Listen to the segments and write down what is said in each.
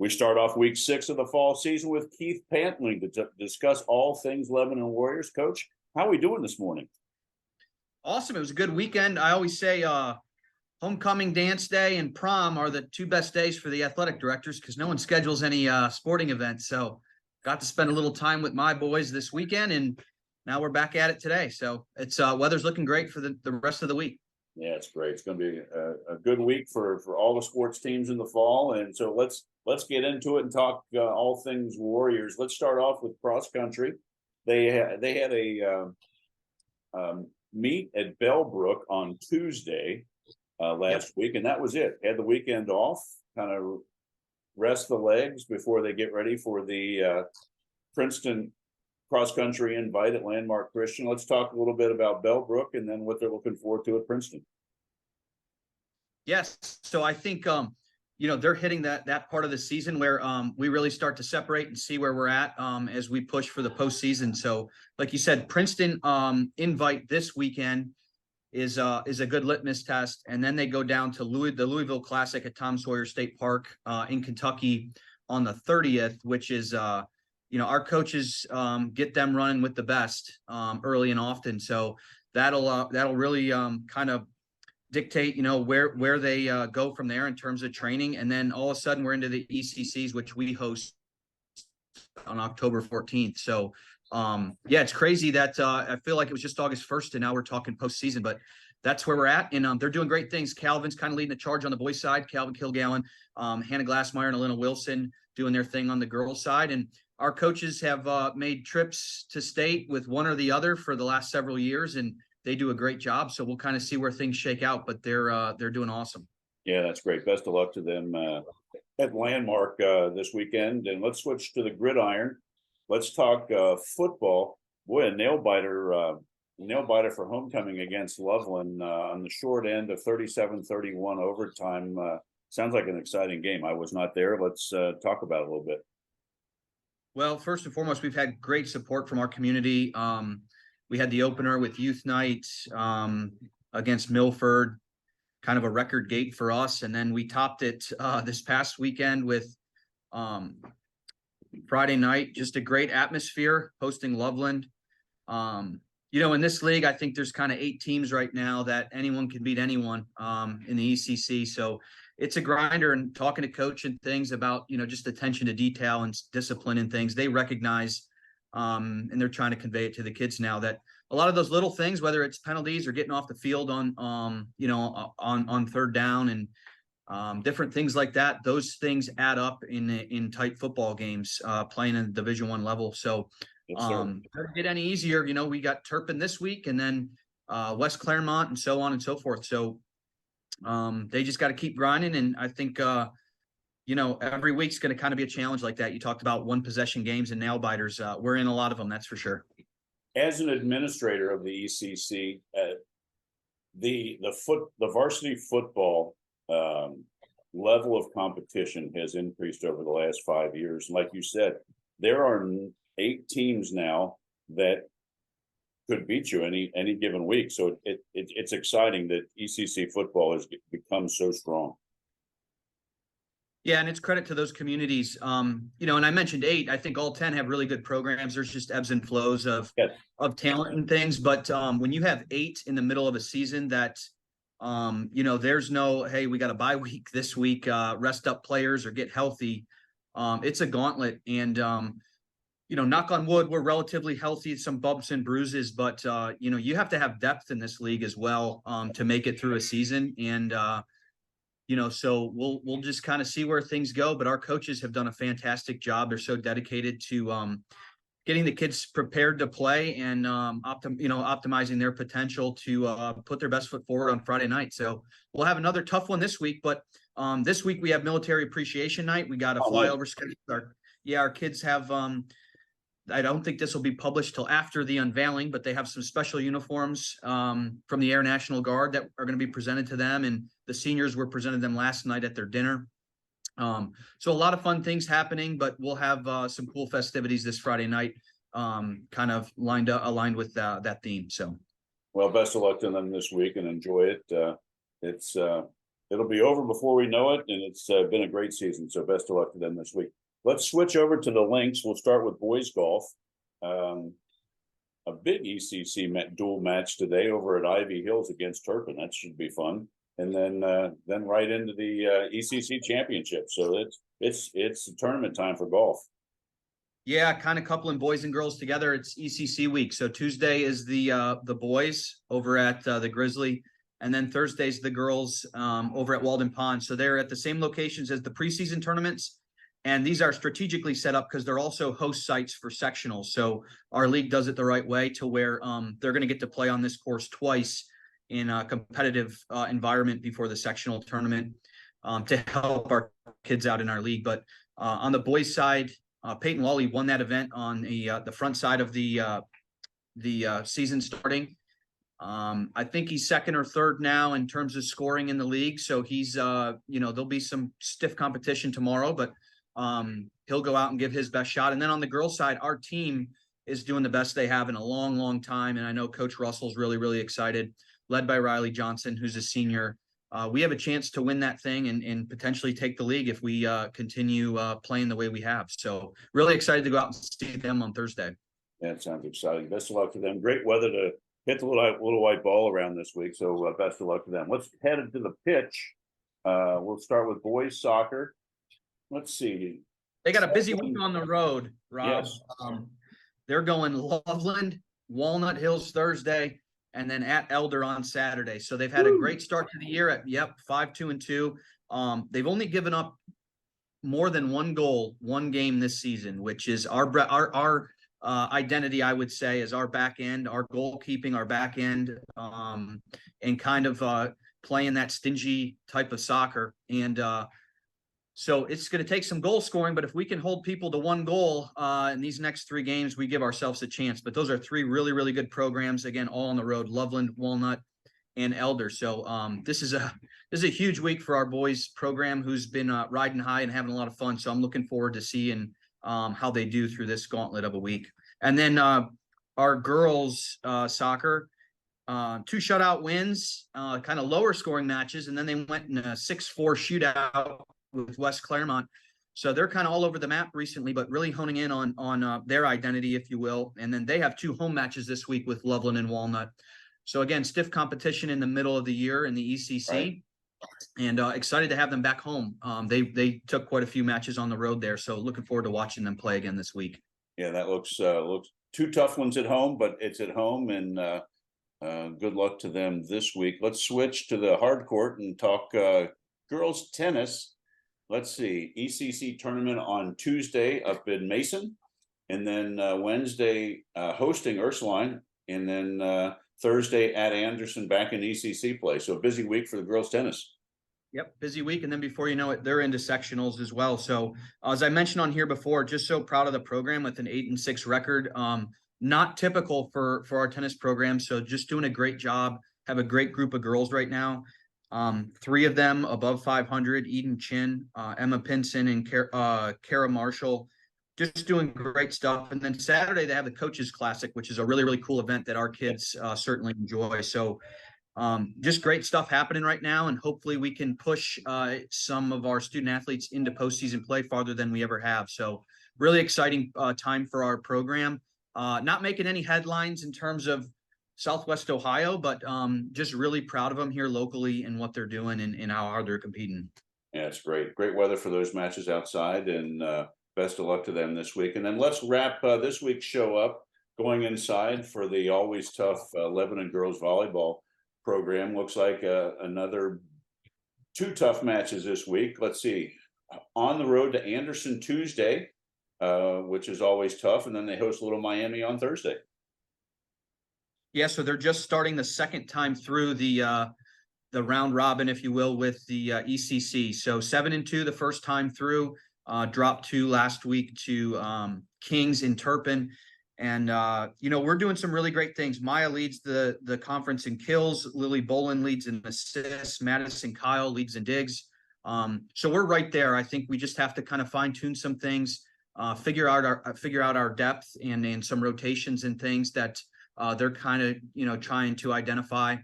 We start off week 6 of the fall season with Keith Pantling to discuss all things Lebanon Warriors. Coach, how are we doing this morning? Awesome. It was a good weekend. I always say homecoming, dance day, and prom are the 2 best days for the athletic directors because no one schedules any sporting events. So got to spend a little time with my boys this weekend, and now we're back at it today. So it's weather's looking great for the rest of the week. Yeah, it's great. It's going to be a good week for all the sports teams in the fall. And so let's get into it and talk all things Warriors. Let's start off with cross country. They had a meet at Bellbrook on Tuesday last week, and that was it. Had the weekend off, kind of rest the legs before they get ready for the Princeton cross-country invite at Landmark Christian. Let's talk a little bit about Bellbrook and then what they're looking forward to at Princeton. Yes. So I think, they're hitting that part of the season where we really start to separate and see where we're at as we push for the postseason. So like you said, Princeton invite this weekend is a good litmus test. And then they go down to the Louisville Classic at Tom Sawyer State Park in Kentucky on the 30th, which is our coaches get them running with the best early and often. So that'll really kind of dictate, where they go from there in terms of training. And then all of a sudden we're into the ECCs, which we host on October 14th. So it's crazy that I feel like it was just August 1st and now we're talking postseason, but that's where we're at. And they're doing great things. Calvin's kind of leading the charge on the boys' side. Calvin Kilgallen, Hannah Glassmeyer, and Alina Wilson doing their thing on the girls' side. And our coaches have made trips to state with one or the other for the last several years, and they do a great job. So we'll kind of see where things shake out, but they're doing awesome. Yeah, that's great. Best of luck to them at Landmark this weekend. And let's switch to the gridiron. Let's talk football. Boy, a nail biter for homecoming against Loveland on the short end of 37-31 overtime. Sounds like an exciting game. I was not there. Let's talk about it a little bit. Well, first and foremost, we've had great support from our community. We had the opener with Youth Night against Milford, kind of a record gate for us. And then we topped it this past weekend with Friday night, just a great atmosphere hosting Loveland. In this league, I think there's kind of 8 teams right now that anyone can beat anyone in the ECC. So it's a grinder, and talking to coach and things about, just attention to detail and discipline and things they recognize. And they're trying to convey it to the kids now that a lot of those little things, whether it's penalties or getting off the field on third down and different things like that, those things add up in tight football games, playing in the Division I level. So doesn't get any easier. We got Turpin this week and then West Claremont and so on and so forth. So they just got to keep grinding. And I think, every week's going to kind of be a challenge like that. You talked about 1 possession games and nail biters. We're in a lot of them. That's for sure. As an administrator of the ECC, the varsity football level of competition has increased over the last 5 years. And like you said, there are 8 teams now that could beat you any given week. So it's exciting that ECC football has become so strong. Yeah, and it's credit to those communities. And I mentioned 8. I think all 10 have really good programs. There's just ebbs and flows of talent and things. But when you have 8 in the middle of a season that, there's no, hey, we got a bye week this week, rest up players or get healthy. It's a gauntlet. And, knock on wood, we're relatively healthy, some bumps and bruises. But, you have to have depth in this league as well to make it through a season. And, so we'll just kind of see where things go. But our coaches have done a fantastic job. They're so dedicated to getting the kids prepared to play and optimizing their potential to put their best foot forward on Friday night. So we'll have another tough one this week. But this week we have Military Appreciation Night. We got a flyover schedule. Our kids have. I don't think this will be published till after the unveiling, but they have some special uniforms from the Air National Guard that are going to be presented to them. And the seniors were presented them last night at their dinner. So a lot of fun things happening, but we'll have some cool festivities this Friday night, kind of aligned with that theme. So, well, best of luck to them this week and enjoy it. It's it'll be over before we know it, and it's been a great season. So best of luck to them this week. Let's switch over to the links. We'll start with boys golf. A big ECC dual match today over at Ivy Hills against Turpin. That should be fun. And then right into the ECC championship. So it's tournament time for golf. Yeah, kind of coupling boys and girls together. It's ECC week. So Tuesday is the boys over at the Grizzly, and then Thursday's the girls over at Walden Pond. So they're at the same locations as the preseason tournaments. And these are strategically set up because they're also host sites for sectionals. So our league does it the right way to where they're going to get to play on this course twice in a competitive environment before the sectional tournament to help our kids out in our league. But on the boys' side, Peyton Lawley won that event on the front side of the season starting. I think he's second or third now in terms of scoring in the league. So he's, there'll be some stiff competition tomorrow, but he'll go out and give his best shot. And then on the girls' side, our team is doing the best they have in a long, long time. And I know Coach Russell's really, really excited, led by Riley Johnson, who's a senior. We have a chance to win that thing and potentially take the league if we continue playing the way we have. So really excited to go out and see them on Thursday. Yeah, it sounds exciting. Best of luck to them. Great weather to hit the little white ball around this week. So best of luck to them. Let's head into the pitch. We'll start with boys soccer. Let's see. They got a busy week on the road, Rob. Yes. They're going Loveland, Walnut Hills Thursday, and then at Elder on Saturday. So they've had a great start to the year at 5-2-2. They've only given up more than one goal, one game this season, which is our identity, I would say, is our back end, our goalkeeping, our back end, and kind of playing that stingy type of soccer. And so it's going to take some goal scoring, but if we can hold people to one goal in these next three games, we give ourselves a chance. But those are three really, really good programs. Again, all on the road: Loveland, Walnut, and Elder. So this is a huge week for our boys program, who's been riding high and having a lot of fun. So I'm looking forward to seeing how they do through this gauntlet of a week. And then our girls soccer, 2 shutout wins, kind of lower scoring matches, and then they went in a 6-4 shootout with West Claremont. So they're kind of all over the map recently, but really honing in on their identity, if you will. And then they have 2 home matches this week with Loveland and Walnut. So again, stiff competition in the middle of the year in the ECC, right. And excited to have them back home. They took quite a few matches on the road there, so looking forward to watching them play again this week. Yeah, that looks 2 tough ones at home, but it's at home, and good luck to them this week. Let's switch to the hard court and talk girls tennis. Let's see, ECC tournament on Tuesday up in Mason, and then Wednesday hosting Ursuline, and then Thursday at Anderson back in ECC play. So a busy week for the girls tennis. Yep, busy week. And then before you know it, they're into sectionals as well. So as I mentioned on here before, just so proud of the program with an 8-6 record. Not typical for our tennis program. So just doing a great job. Have a great group of girls right now. 3 of them above 500, Eden Chin, Emma Pinson, and Kara Marshall, just doing great stuff. And then Saturday they have the Coaches Classic, which is a really, really cool event that our kids certainly enjoy. So just great stuff happening right now. And hopefully we can push some of our student athletes into postseason play farther than we ever have. So really exciting time for our program. Not making any headlines in terms of Southwest Ohio, but just really proud of them here locally and what they're doing and how hard they're competing. Yeah, it's great. Great weather for those matches outside, and best of luck to them this week. And then let's wrap this week's show up going inside for the always tough Lebanon girls volleyball program. Looks like another 2 tough matches this week. Let's see. On the road to Anderson Tuesday, which is always tough, and then they host Little Miami on Thursday. Yeah, so they're just starting the second time through the round robin, if you will, with the ECC. So 7-2 the first time through, dropped 2 last week to Kings in Turpin. And, we're doing some really great things. Maya leads the conference in kills. Lily Bolin leads in assists. Madison Kyle leads in digs. So we're right there. I think we just have to kind of fine tune some things, figure out our depth and some rotations and things that they're kind of, trying to identify.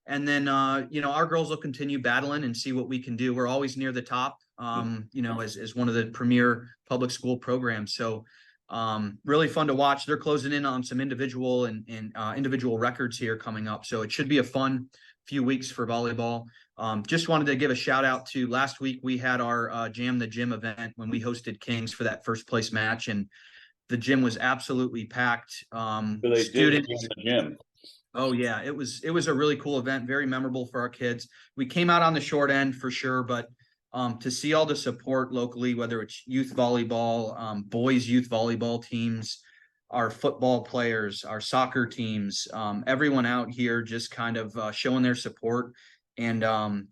And then, our girls will continue battling and see what we can do. We're always near the top, as one of the premier public school programs. So really fun to watch. They're closing in on some individual and individual records here coming up. So it should be a fun few weeks for volleyball. Just wanted to give a shout out to last week. We had our Jam the Gym event when we hosted Kings for that first place match, and the gym was absolutely packed. So they students did the gym. Oh yeah, it was a really cool event, very memorable for our kids. We came out on the short end for sure, but to see all the support locally, whether it's youth volleyball, boys youth volleyball teams, our football players, our soccer teams, everyone out here just kind of showing their support. And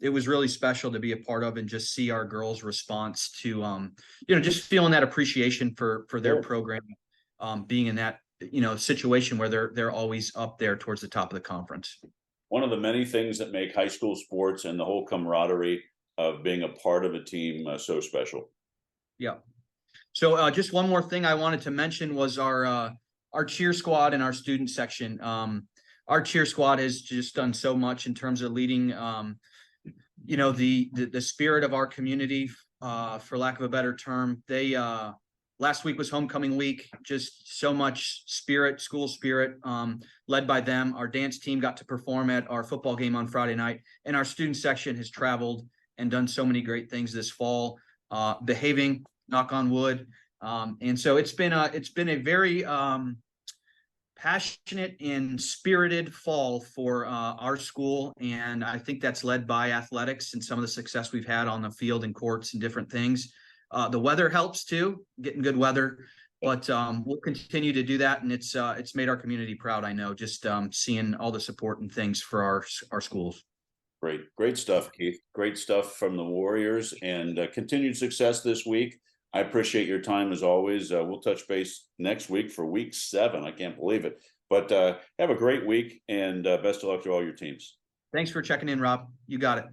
it was really special to be a part of and just see our girls' response to, just feeling that appreciation for their program, being in that, situation where they're always up there towards the top of the conference. One of the many things that make high school sports and the whole camaraderie of being a part of a team so special. Yeah. So just one more thing I wanted to mention was our cheer squad and our student section. Our cheer squad has just done so much in terms of leading, the spirit of our community, for lack of a better term. They last week was homecoming week, just so much spirit, school spirit, led by them. Our dance team got to perform at our football game on Friday night, and our student section has traveled and done so many great things this fall, behaving, knock on wood. And so it's been a very passionate and spirited fall for our school. And I think that's led by athletics and some of the success we've had on the field and courts and different things. The weather helps too, getting good weather, but we'll continue to do that. And it's made our community proud. I know, just seeing all the support and things for our schools. Great stuff, Keith. Great stuff from the Warriors, and continued success this week. I appreciate your time as always. We'll touch base next week for week 7. I can't believe it, but have a great week, and best of luck to all your teams. Thanks for checking in, Rob. You got it.